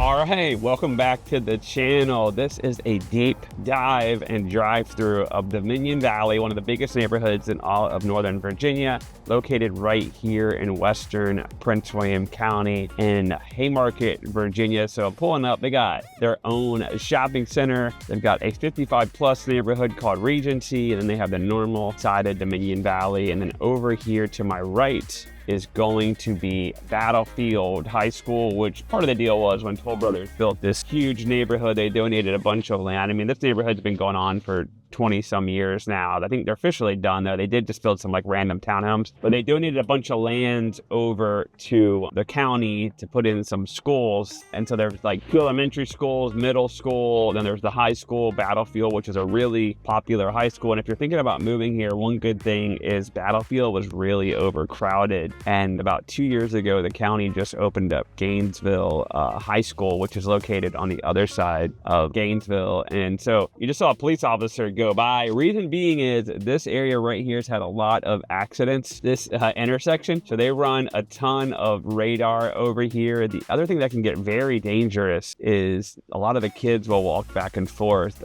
All right, welcome back to the channel. This is a deep dive and drive-through of Dominion Valley, one of the biggest neighborhoods in all of Northern Virginia, located right here in Western Prince William County in Haymarket, Virginia. So I'm pulling up, they got their own shopping center. They've got a 55 plus neighborhood called Regency, and then they have the normal side of Dominion Valley. And then over here to my right is going to be Battlefield High School, which part of the deal was when Toll Brothers built this huge neighborhood, they donated a bunch of land. I mean, this neighborhood's been going on for 20 some years now. I think they're officially done though. They did just build some like random townhomes, but they donated a bunch of land over to the county to put in some schools. And so there's like two elementary schools, middle school, then there's the high school, Battlefield, which is a really popular high school. And if you're thinking about moving here, one good thing is Battlefield was really overcrowded. And about 2 years ago, the county just opened up Gainesville High School, which is located on the other side of Gainesville. And so you just saw a police officer go by. Reason being is this area right here has had a lot of accidents, this intersection. So they run a ton of radar over here. The other thing that can get very dangerous is a lot of the kids will walk back and forth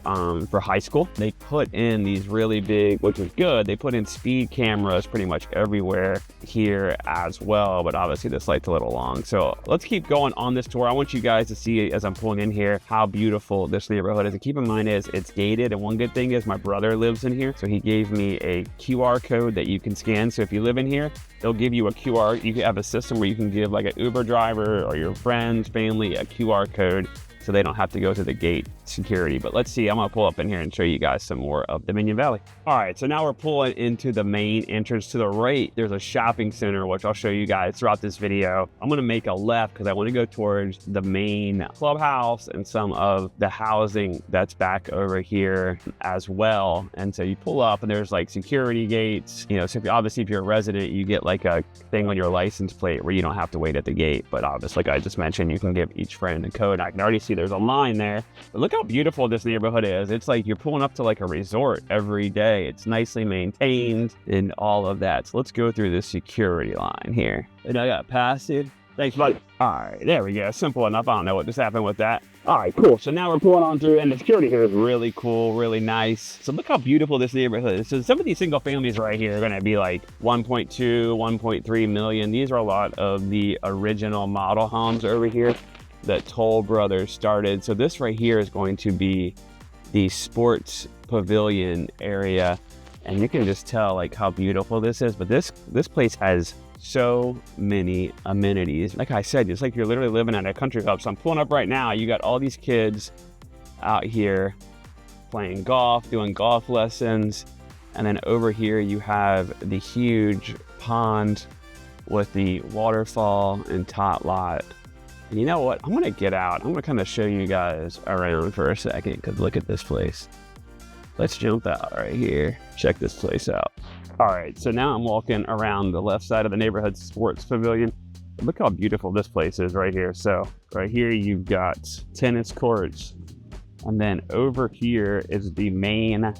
for high school. They put in these really big, which is good, they put in speed cameras pretty much everywhere here as well, but obviously this light's a little long. So let's keep going on this tour. I want you guys to see as I'm pulling in here how beautiful this neighborhood is. And keep in mind is it's gated, and one good thing is my brother lives in here, so he gave me a QR code that you can scan. So if you live in here, they'll give you a QR. You have a system where you can give like an Uber driver or your friends, family a QR code so they don't have to go to the gate security. But let's see, I'm gonna pull up in here and show you guys some more of Dominion Valley. All right, so now we're pulling into the main entrance. To the right, there's a shopping center, which I'll show you guys throughout this video. I'm gonna make a left because I wanna go towards the main clubhouse and some of the housing that's back over here as well. And so you pull up and there's like security gates. You know, so obviously if you're a resident, you get like a thing on your license plate where you don't have to wait at the gate. But obviously, like I just mentioned, you can give each friend a code. I can already see there's a line there, but look how beautiful this neighborhood is. It's like you're pulling up to like a resort every day. It's nicely maintained and all of that. So let's go through this security line here. And I got past it. Thanks, buddy. All right, there we go. Simple enough. I don't know what just happened with that. All right, cool. So now we're pulling on through, and the security here is really cool, really nice. So look how beautiful this neighborhood is. So some of these single families right here are going to be like 1.2, 1.3 million. These are a lot of the original model homes over here that Toll Brothers started. So this right here is going to be the sports pavilion area, and you can just tell like how beautiful this is. But this place has so many amenities. Like I said, it's like you're literally living at a country club. So I'm pulling up right now. You got all these kids out here playing golf, doing golf lessons, and then over here you have the huge pond with the waterfall and tot lot. And you know what? I'm gonna get out. I'm gonna kind of show you guys around for a second, because look at this place. Let's jump out right here. Check this place out. All right, so now I'm walking around the left side of the neighborhood sports pavilion. Look how beautiful this place is right here. So right here, you've got tennis courts. And then over here is the main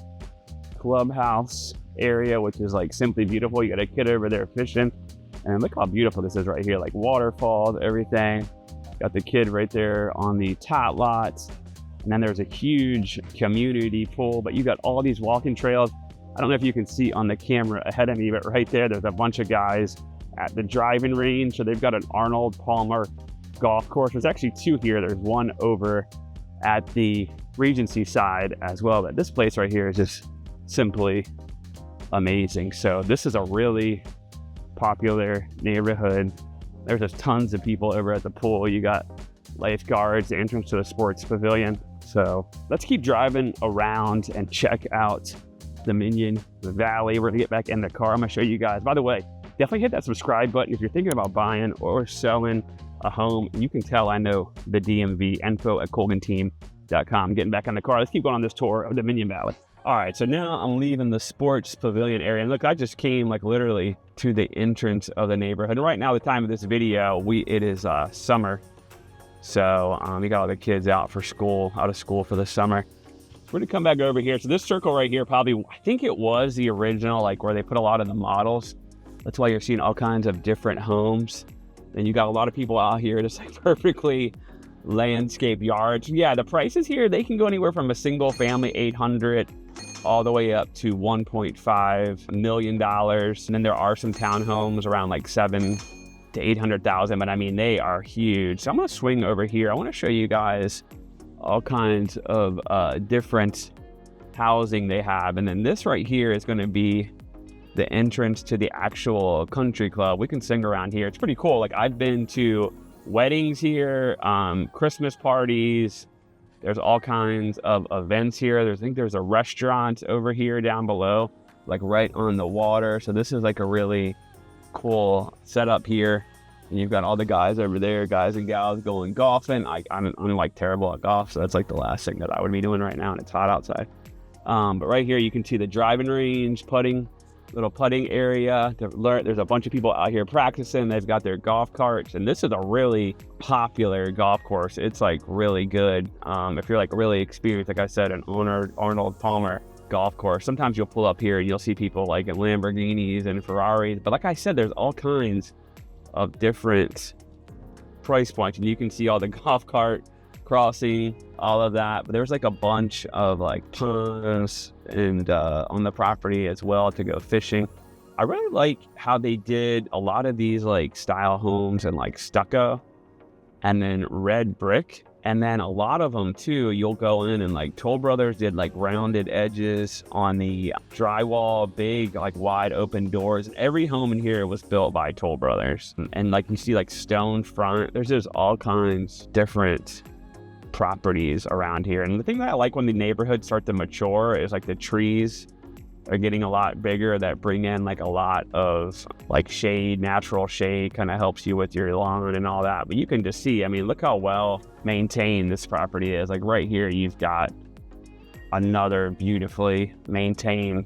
clubhouse area, which is like simply beautiful. You got a kid over there fishing. And look how beautiful this is right here, like waterfalls, everything. Got the kid right there on the tot lots. And then there's a huge community pool, but you got all these walking trails. I don't know if you can see on the camera ahead of me, but right there's a bunch of guys at the driving range. So they've got an Arnold Palmer golf course. There's actually two here. There's one over at the Regency side as well. But this place right here is just simply amazing. So this is a really popular neighborhood. There's just tons of people over at the pool. You got lifeguards, the entrance to the sports pavilion. So let's keep driving around and check out Dominion Valley. We're gonna get back in the car. I'm gonna show you guys. By the way, definitely hit that subscribe button if you're thinking about buying or selling a home. You can tell I know the DMV, info@colganteam.com. Getting back in the car. Let's keep going on this tour of Dominion Valley. All right, so now I'm leaving the sports pavilion area. And look, I just came like literally to the entrance of the neighborhood. And right now, the time of this video, it is summer. So we got all the kids out of school for the summer. We're gonna come back over here. So this circle right here, probably, I think it was the original, like where they put a lot of the models. That's why you're seeing all kinds of different homes. And you got a lot of people out here just like perfectly landscape yards. Yeah, the prices here, they can go anywhere from a single family 800 all the way up to $1.5 million. And then there are some townhomes around like 7 to 800,000, but I mean, they are huge. So I'm gonna swing over here. I wanna show you guys all kinds of different housing they have. And then this right here is gonna be the entrance to the actual country club. We can sing around here. It's pretty cool. Like, I've been to weddings here, Christmas parties. There's all kinds of events here. I think there's a restaurant over here down below, like right on the water. So this is like a really cool setup here. And you've got all the guys over there, guys and gals going golfing. I'm like terrible at golf, so that's like the last thing that I would be doing right now, and it's hot outside. But right here you can see the driving range, little putting area. There's a bunch of people out here practicing. They've got their golf carts, and this is a really popular golf course. It's like really good. If you're like really experienced, like I said, an Arnold Palmer golf course, sometimes you'll pull up here and you'll see people like in Lamborghinis and Ferraris. But like I said, there's all kinds of different price points, and you can see all the golf cart crossing, all of that. But there's like a bunch of like ponds and on the property as well to go fishing. I really like how they did a lot of these like style homes and like stucco and then red brick. And then a lot of them too, you'll go in and like Toll Brothers did like rounded edges on the drywall, big like wide open doors. And every home in here was built by Toll Brothers. And like you see like stone front, there's just all kinds different properties around here. And the thing that I like when the neighborhoods start to mature is like the trees are getting a lot bigger that bring in like a lot of like shade, natural shade, kind of helps you with your lawn and all that. But you can just see, I mean, look how well maintained this property is. Like right here, you've got another beautifully maintained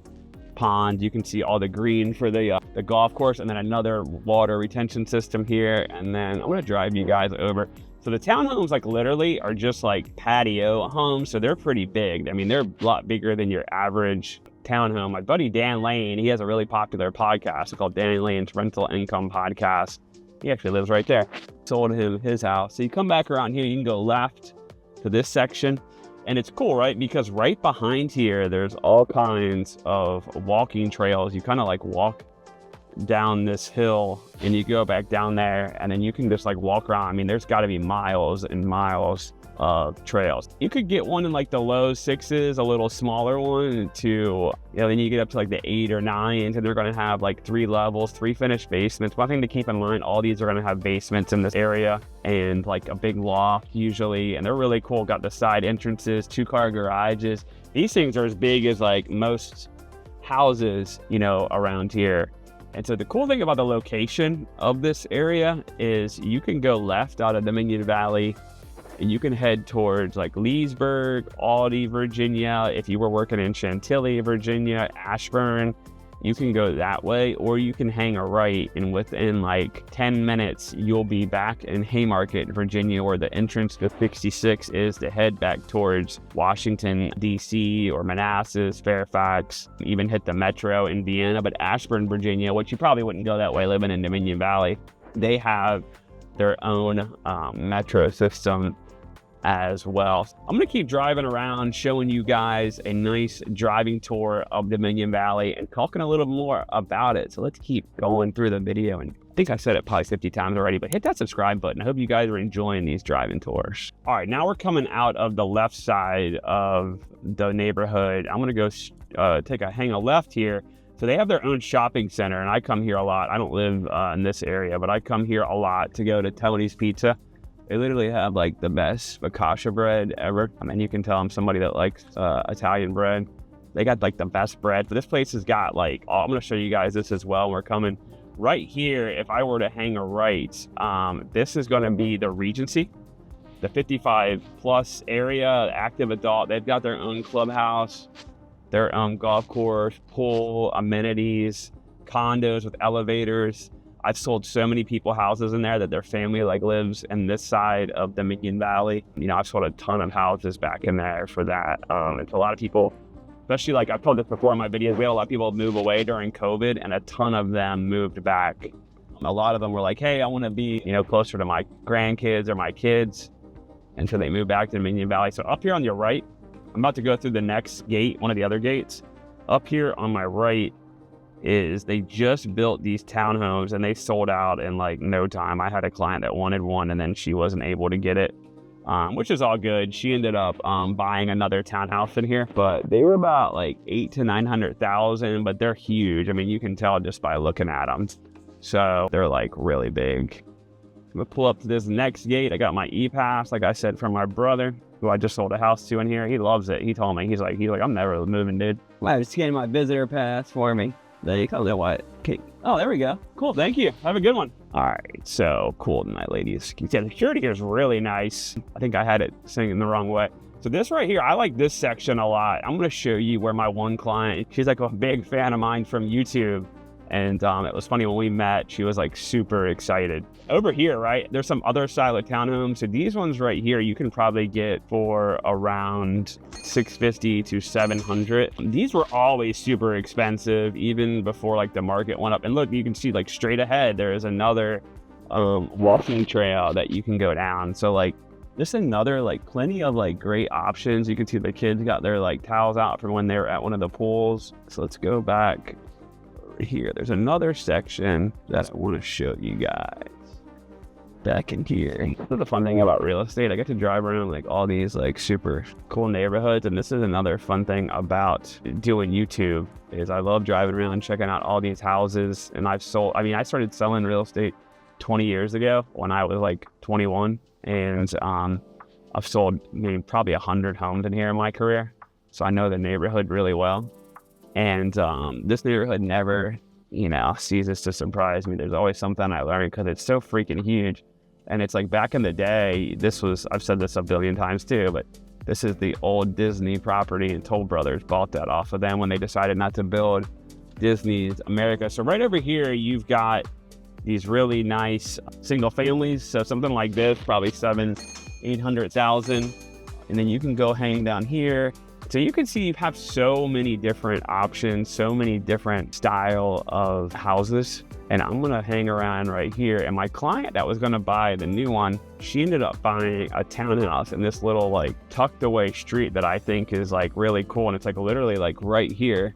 pond. You can see all the green for the golf course, and then another water retention system here. And then I'm gonna drive you guys over. So the townhomes like literally are just like patio homes, so they're pretty big. I mean, they're a lot bigger than your average townhome. My buddy Dan Lane, he has a really popular podcast called Dan Lane's Rental Income Podcast. He actually lives right there. Sold him his house. So you come back around here, you can go left to this section. And it's cool, right? Because right behind here, there's all kinds of walking trails. You kind of like walk down this hill and you go back down there, and then you can just like walk around. I mean, there's got to be miles and miles of trails. You could get one in like the low 6s, a little smaller one, to then you get up to like the 8 or 9s, and they're going to have like 3 levels, 3 finished basements. One thing to keep in mind, all these are going to have basements in this area and like a big loft usually, and they're really cool. Got the side entrances, 2-car garages. These things are as big as like most houses around here. And so the cool thing about the location of this area is you can go left out of Dominion Valley and you can head towards like Leesburg, Aldie, Virginia. If you were working in Chantilly, Virginia, Ashburn, you can go that way, or you can hang a right, and within like 10 minutes, you'll be back in Haymarket, Virginia, where the entrance to 66 is to head back towards Washington, D.C., or Manassas, Fairfax, even hit the metro in Vienna. But Ashburn, Virginia, which you probably wouldn't go that way living in Dominion Valley, they have their own metro system as well. I'm gonna keep driving around showing you guys a nice driving tour of Dominion Valley and talking a little more about it. So let's keep going through the video. And I think I said it probably 50 times already, but hit that subscribe button. I hope you guys are enjoying these driving tours. All right, now we're coming out of the left side of the neighborhood. I'm gonna go hang a left here. So they have their own shopping center, and I come here a lot. I don't live in this area, but I come here a lot to go to Tony's Pizza. They literally have like the best focaccia bread ever. I mean, you can tell I'm somebody that likes Italian bread. They got like the best bread. But this place has got like, I'm gonna show you guys this as well. We're coming right here. If I were to hang a right, this is gonna be the Regency, the 55 plus area, active adult. They've got their own clubhouse, their own golf course, pool, amenities, condos with elevators. I've sold so many people houses in there that their family like lives in this side of Dominion Valley. I've sold a ton of houses back in there for that. It's a lot of people, especially like I've told this before in my videos, we had a lot of people move away during COVID, and a ton of them moved back. A lot of them were like, hey, I want to be, closer to my grandkids or my kids. until they moved back to Dominion Valley. So up here on your right, I'm about to go through the next gate, one of the other gates. Up here on my right is they just built these townhomes and they sold out in like no time. I had a client that wanted one and then she wasn't able to get it, which is all good. She ended up buying another townhouse in here, but they were about like 800,000 to 900,000, but they're huge. I mean, you can tell just by looking at them. So they're like really big. I'm gonna pull up to this next gate. I got my e-pass, like I said, from my brother, who I just sold a house to in here. He loves it. He told me, he's like, I'm never moving, dude. Wow, just getting my visitor pass for me. There you go. What? Okay. Oh, there we go. Cool. Thank you. Have a good one. All right. So cool tonight, ladies. Yeah, the security here is really nice. I think I had it singing the wrong way. So this right here, I like this section a lot. I'm going to show you where my one client, she's like a big fan of mine from YouTube. And it was funny when we met, she was like super excited. Over here, right, there's some other style of townhomes. So these ones right here, you can probably get for around $650 to $700. These were always super expensive, even before like the market went up. And look, you can see like straight ahead, there is another walking trail that you can go down. So like, just another like plenty of like great options. You can see the kids got their like towels out from when they were at one of the pools. So let's go back here. There's another section that I want to show you guys back in here. This is the fun thing about real estate. I get to drive around like all these like super cool neighborhoods, and this is another fun thing about doing YouTube is I love driving around and checking out all these houses. And I started selling real estate 20 years ago when I was like 21, and I've sold probably 100 homes in here in my career, so I know the neighborhood really well. And this neighborhood never, ceases to surprise me. There's always something I learn because it's so freaking huge. And it's like back in the day, I've said this a billion times too, but this is the old Disney property, and Toll Brothers bought that off of them when they decided not to build Disney's America. So right over here, you've got these really nice single families. So something like this, probably 800,000. And then you can go hang down here. So you can see you have so many different options, so many different style of houses. And I'm gonna hang around right here. And my client that was gonna buy the new one, she ended up buying a townhouse in this little like tucked away street that I think is like really cool. And it's like literally like right here.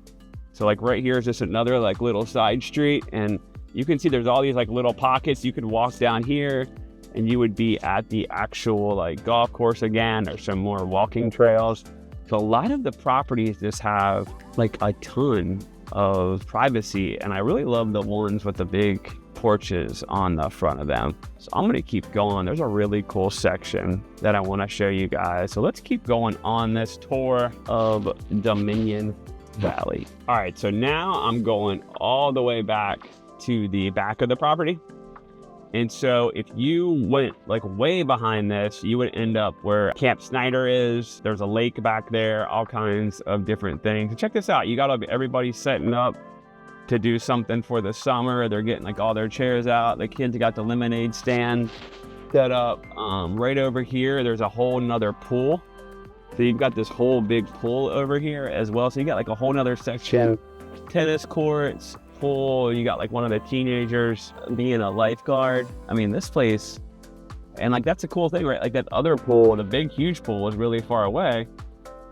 So like right here is just another like little side street. And you can see there's all these like little pockets. You could walk down here and you would be at the actual like golf course again. There's some more walking trails. So a lot of the properties just have like a ton of privacy, and I really love the ones with the big porches on the front of them. So I'm gonna keep going. There's a really cool section that I wanna show you guys. So let's keep going on this tour of Dominion Valley. All right, so now I'm going all the way back to the back of the property. And so if you went like way behind this, you would end up where Camp Snyder is. There's a lake back there, all kinds of different things. And check this out. You got everybody setting up to do something for the summer. They're getting like all their chairs out. The kids got the lemonade stand set up. Right over here, there's a whole nother pool. So you've got this whole big pool over here as well. So you got like a whole nother section, tennis courts, pool. You got like one of the teenagers being a lifeguard. I mean, this place, and like that's a cool thing, right? Like that other pool, the big huge pool, is really far away,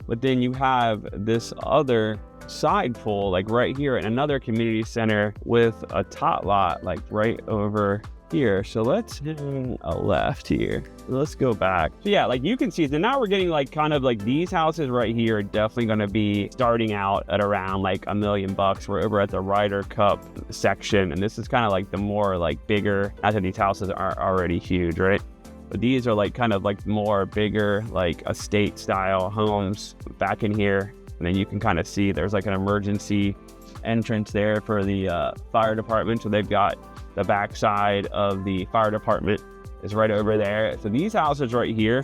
but then you have this other side pool like right here in another community center with a tot lot like right over here. So let's hit a left here. Let's go back. So yeah, like you can see, so now we're getting like kind of like these houses right here are definitely going to be starting out at around like $1 million. We're over at the Ryder Cup section, and this is kind of like the more like bigger, after these houses are already huge, right? But these are like kind of like more bigger, like estate style homes back in here. And then you can kind of see there's like an emergency entrance there for the fire department. So they've got the backside of the fire department is right over there. So these houses right here,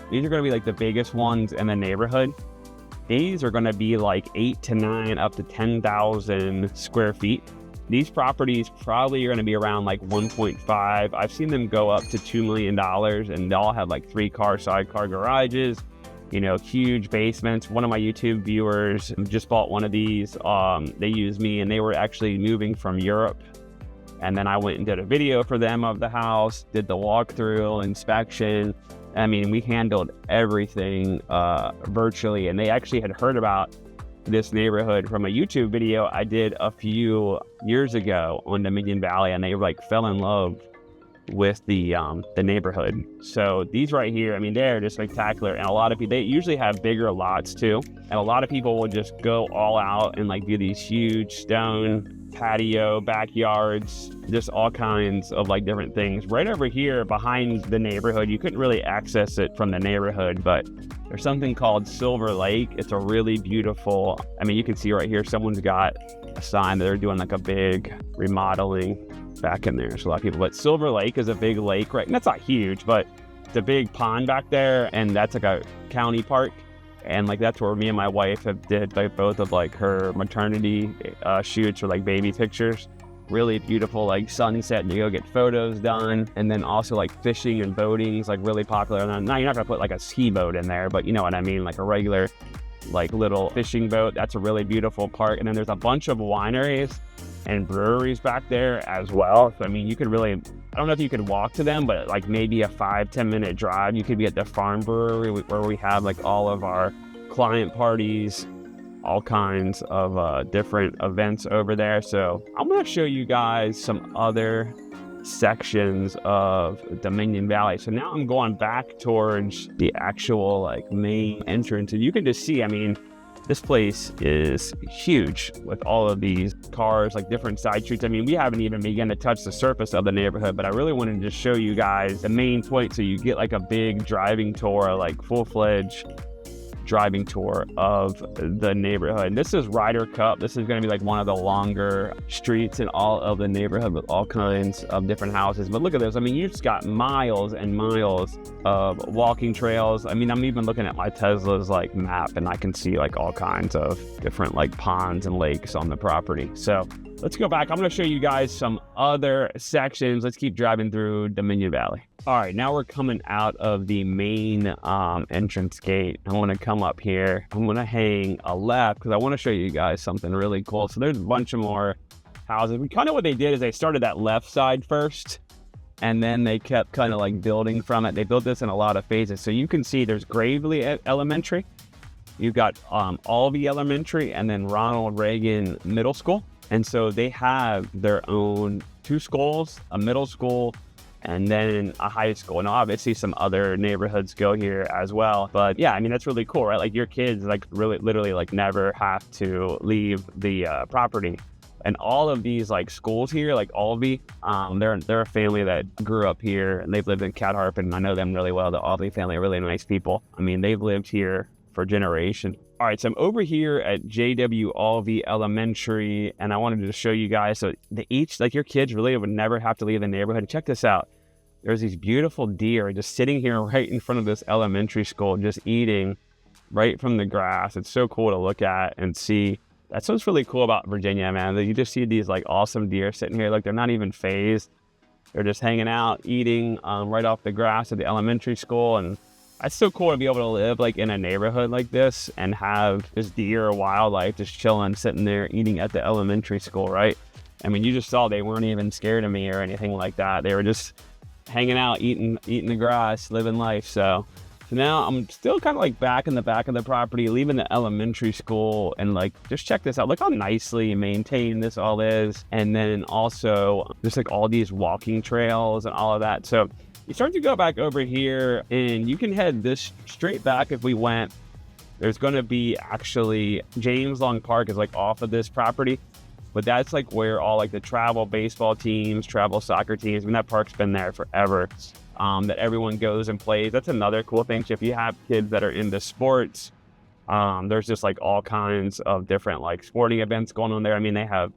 these are going to be like the biggest ones in the neighborhood. These are going to be like 8 to 9 up to 10,000 square feet. These properties probably are going to be around like 1.5. I've seen them go up to $2 million, and they all have like 3-car sidecar garages, huge basements. One of my YouTube viewers just bought one of these. They used me, and they were actually moving from Europe. And then I went and did a video for them of the house, did the walkthrough inspection, I mean, we handled everything virtually, and they actually had heard about this neighborhood from a YouTube video I did a few years ago on Dominion Valley, and they like fell in love with the neighborhood. So these right here, I mean, they're just spectacular, and a lot of people, they usually have bigger lots too, and a lot of people will just go all out and like do these huge stone patio backyards, just all kinds of like different things. Right over here behind the neighborhood, you couldn't really access it from the neighborhood, but there's something called Silver Lake. It's a really beautiful, I mean, you can see right here, someone's got a sign that they're doing like a big remodeling back in there. There's a lot of people, but Silver Lake is a big lake, right? And that's not huge, but it's a big pond back there, and that's like a county park. And like that's where me and my wife have did like both of like her maternity shoots or like baby pictures. Really beautiful like sunset to go get photos done. And then also like fishing and boating is like really popular. Now you're not gonna put like a ski boat in there, but you know what I mean, like a regular like little fishing boat. That's a really beautiful park. And then there's a bunch of wineries and breweries back there as well. So I mean, you could really, I don't know if you could walk to them, but like maybe a 5-10 minute drive, you could be at the farm brewery where we have like all of our client parties, all kinds of different events over there. So I'm going to show you guys some other sections of Dominion Valley. So now I'm going back towards the actual like main entrance, and you can just see, I mean, this place is huge with all of these cars, like different side streets. I mean, we haven't even begun to touch the surface of the neighborhood, but I really wanted to just show you guys the main point so you get like a big driving tour, like full-fledged driving tour of the neighborhood. And this is Ryder Cup. This is going to be like one of the longer streets in all of the neighborhood with all kinds of different houses. But look at this. I mean, you just got miles and miles of walking trails. I mean, I'm even looking at my Tesla's like map, and I can see like all kinds of different like ponds and lakes on the property. So let's go back. I'm going to show you guys some other sections. Let's keep driving through Dominion Valley. All right, now we're coming out of the main entrance gate. I want to come up here. I'm going to hang a left because I want to show you guys something really cool. So there's a bunch of more houses. We kind of what they did is they started that left side first, and then they kept kind of like building from it. They built this in a lot of phases. So you can see there's Gravely Elementary. You've got Albee Elementary, and then Ronald Reagan Middle School. And so they have their own 2 schools, a middle school, and then a high school. And obviously some other neighborhoods go here as well. But yeah, I mean, that's really cool, right? Like your kids like really literally like never have to leave the property. And all of these like schools here, like Albee, they're a family that grew up here, and they've lived in Cat Harp, and I know them really well. The Albee family are really nice people. I mean, they've lived here for generations. All right, so I'm over here at JW Albee Elementary, and I wanted to show you guys, so like your kids really would never have to leave the neighborhood. Check this out. There's these beautiful deer just sitting here right in front of this elementary school, just eating right from the grass. It's so cool to look at and see. That's what's really cool about Virginia, man. That you just see these like awesome deer sitting here. Like they're not even phased. They're just hanging out, eating right off the grass at the elementary school. And it's so cool to be able to live like in a neighborhood like this and have this deer or wildlife just chilling, sitting there eating at the elementary school, right? I mean, you just saw they weren't even scared of me or anything like that. They were just hanging out, eating the grass, living life. So now I'm still kind of like back in the back of the property, leaving the elementary school, and like, just check this out. Look how nicely maintained this all is. And then also just like all these walking trails and all of that. So you start to go back over here, and you can head this straight back if we went. There's going to be actually James Long Park is like off of this property, but that's like where all like the travel baseball teams, travel soccer teams, I mean, that park's been there forever, that everyone goes and plays. That's another cool thing. So if you have kids that are into sports, there's just like all kinds of different like sporting events going on there. I mean, they have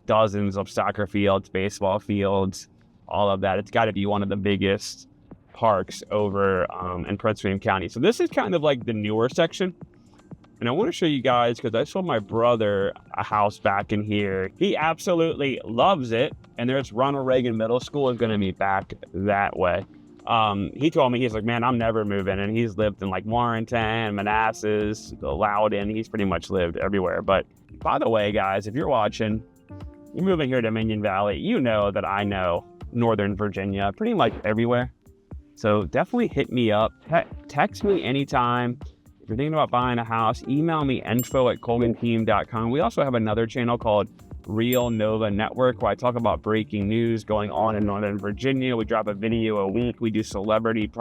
dozens of soccer fields, baseball fields, all of that. It's got to be one of the biggest parks over in Prince William County. So this is kind of like the newer section. And I want to show you guys, because I sold my brother a house back in here. He absolutely loves it. And there's Ronald Reagan Middle School is going to be back that way. He told me, he's like, man, I'm never moving. And he's lived in like Warrenton, Manassas, Loudon. He's pretty much lived everywhere. But by the way, guys, if you're watching, you're moving here to Dominion Valley, you know that I know Northern Virginia pretty much everywhere. So definitely hit me up, text me anytime. If you're thinking about buying a house, email me info@colganteam.com. We also have another channel called Real Nova Network where I talk about breaking news going on in Northern Virginia. We drop a video a week. We do celebrity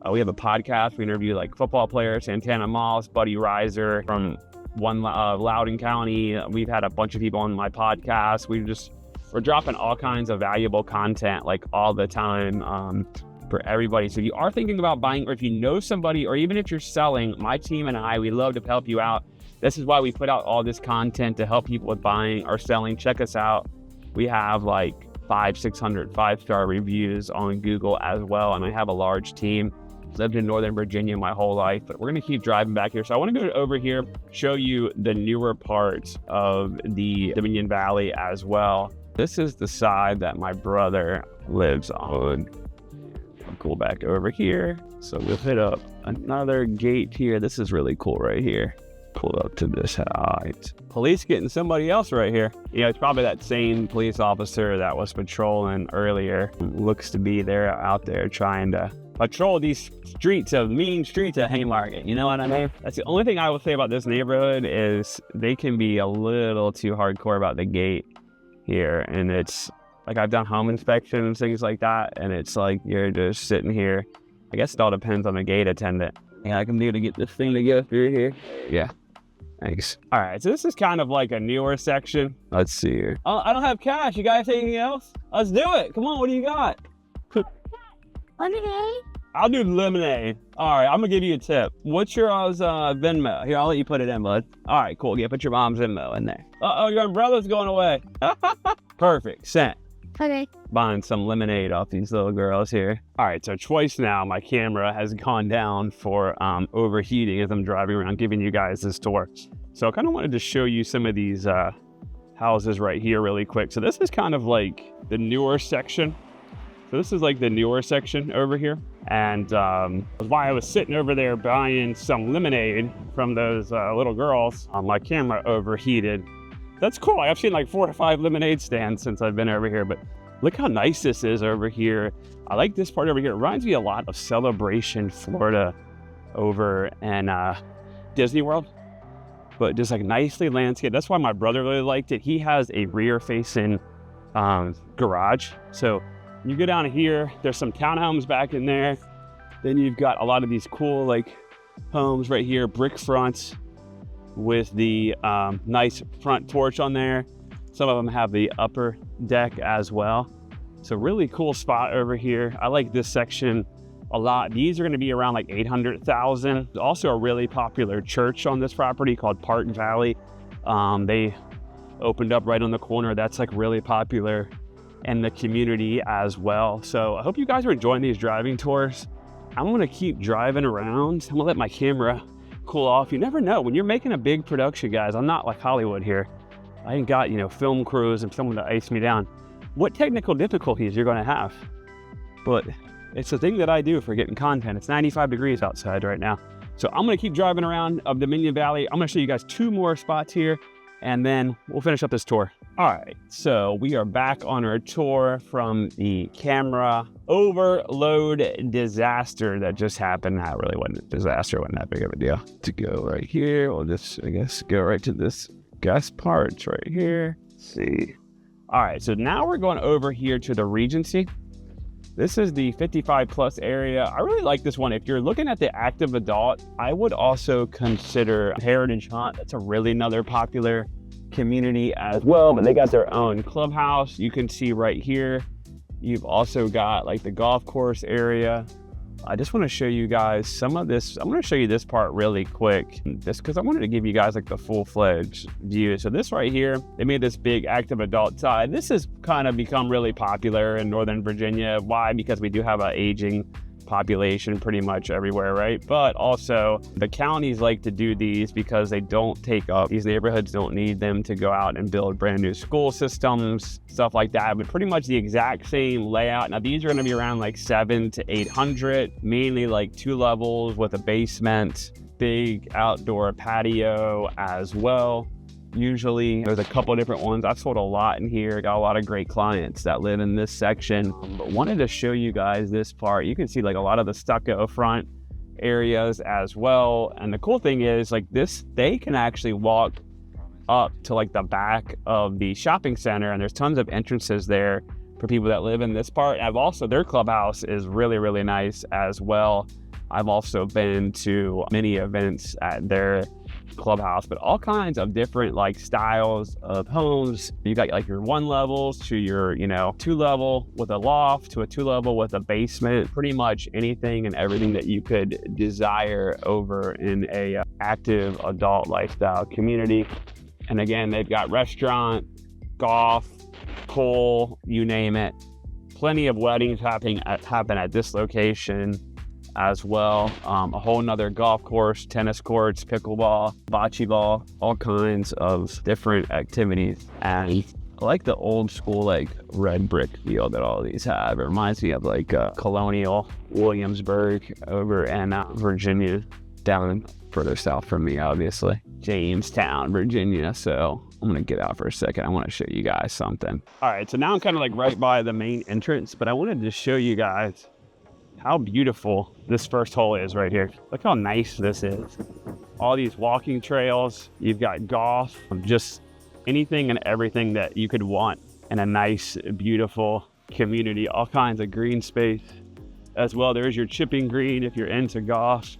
we have a podcast. We interview like football players, Santana Moss, Buddy Riser from Loudoun County. We've had a bunch of people on my podcast. We're dropping all kinds of valuable content like all the time for everybody. So if you are thinking about buying, or if you know somebody, or even if you're selling, my team and I, we love to help you out. This is why we put out all this content to help people with buying or selling. Check us out. We have like 600 5-star reviews on Google as well. And I have a large team. Lived in Northern Virginia my whole life, but we're gonna keep driving back here. So I wanna go over here, show you the newer parts of the Dominion Valley as well. This is the side that my brother lives on. I'll go back over here. So we'll hit up another gate here. This is really cool right here. Pull up to this height. Police getting somebody else right here. It's probably that same police officer that was patrolling earlier. Looks to be out there trying to patrol these mean streets of Haymarket. You know what I mean? That's the only thing I will say about this neighborhood is they can be a little too hardcore about the gate here. And it's like, I've done home inspections, things like that. And it's like, you're just sitting here. I guess it all depends on the gate attendant. Yeah, I can do to get this thing to go through here. Yeah. Thanks. All right, so this is kind of like a newer section. Let's see here. Oh, I don't have cash. You guys have anything else? Let's do it. Come on, what do you got? Lemonade? I'll do lemonade. All right, I'm gonna give you a tip. What's your Venmo? Here, I'll let you put it in, bud. All right, cool. Yeah, put your mom's Venmo in there. Uh-oh, your umbrellas going away. Perfect, sent. Okay. Buying some lemonade off these little girls here. All right, so twice now my camera has gone down for overheating as I'm driving around giving you guys this tour. So I kind of wanted to show you some of these houses right here really quick. So this is kind of like the newer section. So this is like the newer section over here. And while I was sitting over there buying some lemonade from those little girls, my camera overheated. That's cool. I've seen like 4 or 5 lemonade stands since I've been over here, but look how nice this is over here. I like this part over here. It reminds me a lot of Celebration, Florida over in Disney World, but just like nicely landscaped. That's why my brother really liked it. He has a rear facing garage. So you go down here, there's some townhomes back in there. Then you've got a lot of these cool like homes right here, brick fronts with the nice front porch on there. Some of them have the upper deck as well. So really cool spot over here. I like this section a lot. These are gonna be around like 800,000. Also a really popular church on this property called Park Valley. They opened up right on the corner. That's like really popular in the community as well. So I hope you guys are enjoying these driving tours. I'm gonna keep driving around. I'm gonna let my camera cool off. You never know when you're making a big production, guys. I'm not like Hollywood here. I ain't got, film crews and someone to ice me down. What technical difficulties you're gonna have? But it's the thing that I do for getting content. It's 95 degrees outside right now. So I'm gonna keep driving around of Dominion Valley. I'm gonna show you guys 2 more spots here and then we'll finish up this tour. All right, so we are back on our tour from the camera overload disaster that just happened. That really wasn't a disaster, wasn't that big of a deal. To go right here, we'll just, I guess, go right to this guest parts right here. Let's see. All right, so now we're going over here to the Regency. This is the 55 plus area. I really like this one. If you're looking at the active adult, I would also consider Heritage Hunt. That's a really another popular community as well, but they got their own clubhouse. You can see right here, you've also got like the golf course area. I just want to show you guys some of this. I'm going to show you this part really quick, just because I wanted to give you guys like the full-fledged view. So this right here, they made this big active adult side. This has kind of become really popular in Northern Virginia. Why? Because we do have an aging population pretty much everywhere, right? But also the counties like to do these because they don't take up, these neighborhoods don't need them to go out and build brand new school systems, stuff like that, but pretty much the exact same layout. Now these are going to be around like 700 to 800, mainly like 2 levels with a basement, big outdoor patio as well. Usually there's a couple different ones. I've sold a lot in here, got a lot of great clients that live in this section, but wanted to show you guys this part. You can see like a lot of the stucco front areas as well. And the cool thing is like this, they can actually walk up to like the back of the shopping center, and there's tons of entrances there for people that live in this part. I've also, their clubhouse is really, really nice as well. I've also been to many events at their clubhouse, but all kinds of different like styles of homes. You got like your 1 levels to your 2 level with a loft to a 2 level with a basement. Pretty much anything and everything that you could desire over in a active adult lifestyle community. And again, they've got restaurant, golf, pool, you name it. Plenty of weddings happen at this location as well. A whole nother golf course, tennis courts, pickleball, bocce ball, all kinds of different activities. And I like the old school like red brick feel that all of these have. It reminds me of like colonial Williamsburg over in Virginia, down further south from me, obviously. Jamestown, Virginia. So I'm gonna get out for a second. I want to show you guys something. All right, so now I'm kind of like right by the main entrance, but I wanted to show you guys how beautiful this first hole is right here. Look how nice this is. All these walking trails, you've got golf, just anything and everything that you could want in a nice, beautiful community. All kinds of green space as well. There's your chipping green if you're into golf.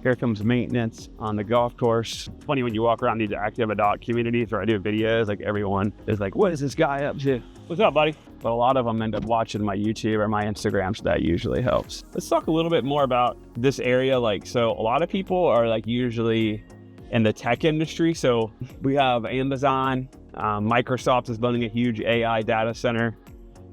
Here comes maintenance on the golf course. Funny when you walk around these active adult communities where I do videos, like everyone is like, what is this guy up to? What's up, buddy? But a lot of them end up watching my YouTube or my Instagram, so that usually helps. Let's talk a little bit more about this area. So a lot of people are like usually in the tech industry. So we have Amazon, Microsoft is building a huge AI data center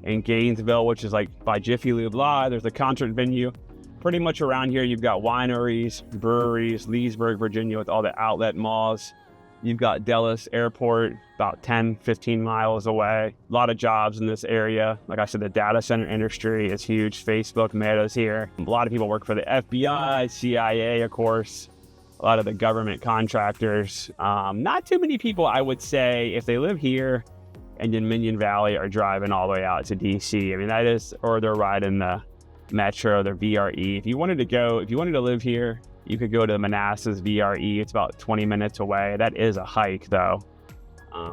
in Gainesville, which is like by Jiffy Lube Live. There's a concert venue. Pretty much around here, you've got wineries, breweries, Leesburg, Virginia, with all the outlet malls. You've got Dallas Airport about 10, 15 miles away. A lot of jobs in this area. Like I said, the data center industry is huge. Facebook, Meta's here. A lot of people work for the FBI, CIA, of course. A lot of the government contractors. Not too many people, I would say, if they live here in Dominion Valley, are driving all the way out to DC. I mean, that is, or they're riding the Metro, their VRE. If you wanted to live here, you could go to Manassas VRE. It's about 20 minutes away. That is a hike though.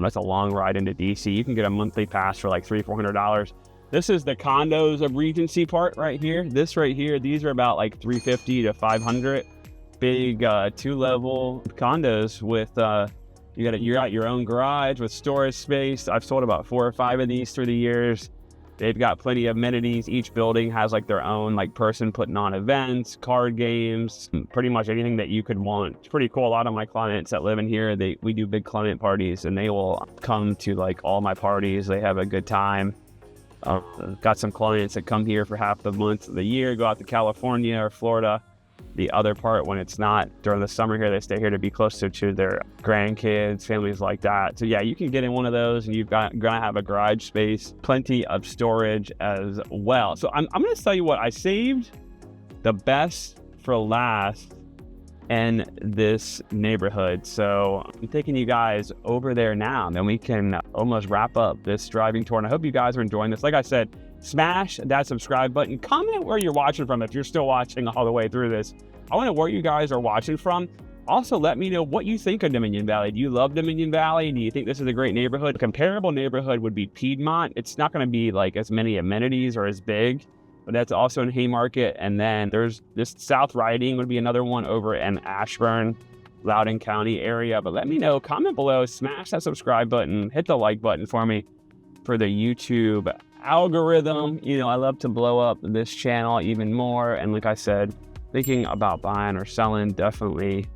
That's a long ride into DC. You can get a monthly pass for like $300-400. This is the condos of Regency part right here. This right here, these are about like $350 to $500. Big 2-level condos with you got your own garage with storage space. I've sold about 4 or 5 of these through the years. They've got plenty of amenities. Each building has like their own like person putting on events, card games, pretty much anything that you could want. It's pretty cool. A lot of my clients that live in here, we do big client parties and they will come to like all my parties. They have a good time. Got some clients that come here for half the month of the year, go out to California or Florida. The other part, when it's not during the summer here, they stay here to be closer to their grandkids, families like that. So yeah, you can get in one of those and you're gonna have a garage space, plenty of storage as well. So I'm gonna tell you what, I saved the best for last in this neighborhood. So I'm taking you guys over there now, and then we can almost wrap up this driving tour. And I hope you guys are enjoying this. Like I said, smash that subscribe button. Comment where you're watching from if you're still watching all the way through this. I want to know where you guys are watching from. Also, let me know what you think of Dominion Valley. Do you love Dominion Valley? Do you think this is a great neighborhood? A comparable neighborhood would be Piedmont. It's not going to be like as many amenities or as big, but that's also in Haymarket. And then there's this South Riding would be another one over in Ashburn, Loudoun County area. But let me know, comment below, smash that subscribe button, hit the like button for me for the YouTube algorithm. I love to blow up this channel even more. And like I said, thinking about buying or selling, definitely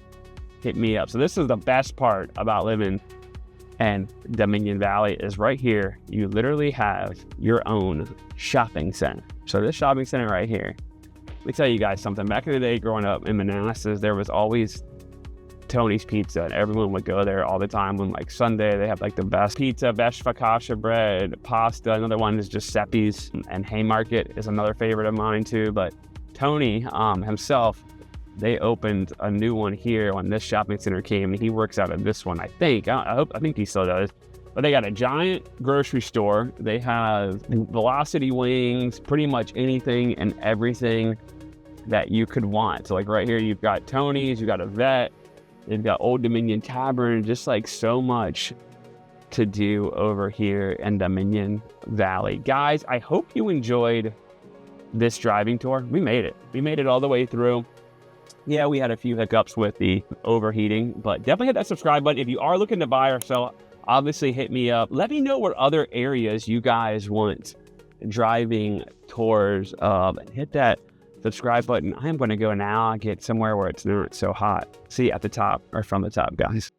hit me up. So this is the best part about living in Dominion Valley is right here. You literally have your own shopping center. So this shopping center right here, let me tell you guys something. Back in the day, growing up in Manassas, there was always Tony's Pizza, and everyone would go there all the time. On like Sunday, they have like the best pizza, best focaccia bread, pasta. Another one is Giuseppe's, and Haymarket is another favorite of mine too. But Tony himself They opened a new one here when this shopping center came, and he works out of this one, I think. I think he still does. But they got a giant grocery store. They have velocity wings, pretty much anything and everything that you could want. So like right here, you've got Tony's, you've got a vet, you've got Old Dominion Tavern, just like so much to do over here in Dominion Valley. Guys, I hope you enjoyed this driving tour. We made it. We made it all the way through. Yeah, we had a few hiccups with the overheating, but definitely hit that subscribe button. If you are looking to buy or sell, obviously hit me up. Let me know what other areas you guys want driving tours of, and hit that subscribe button. I am going to go now get somewhere where it's not so hot. See you at the top or from the top, guys.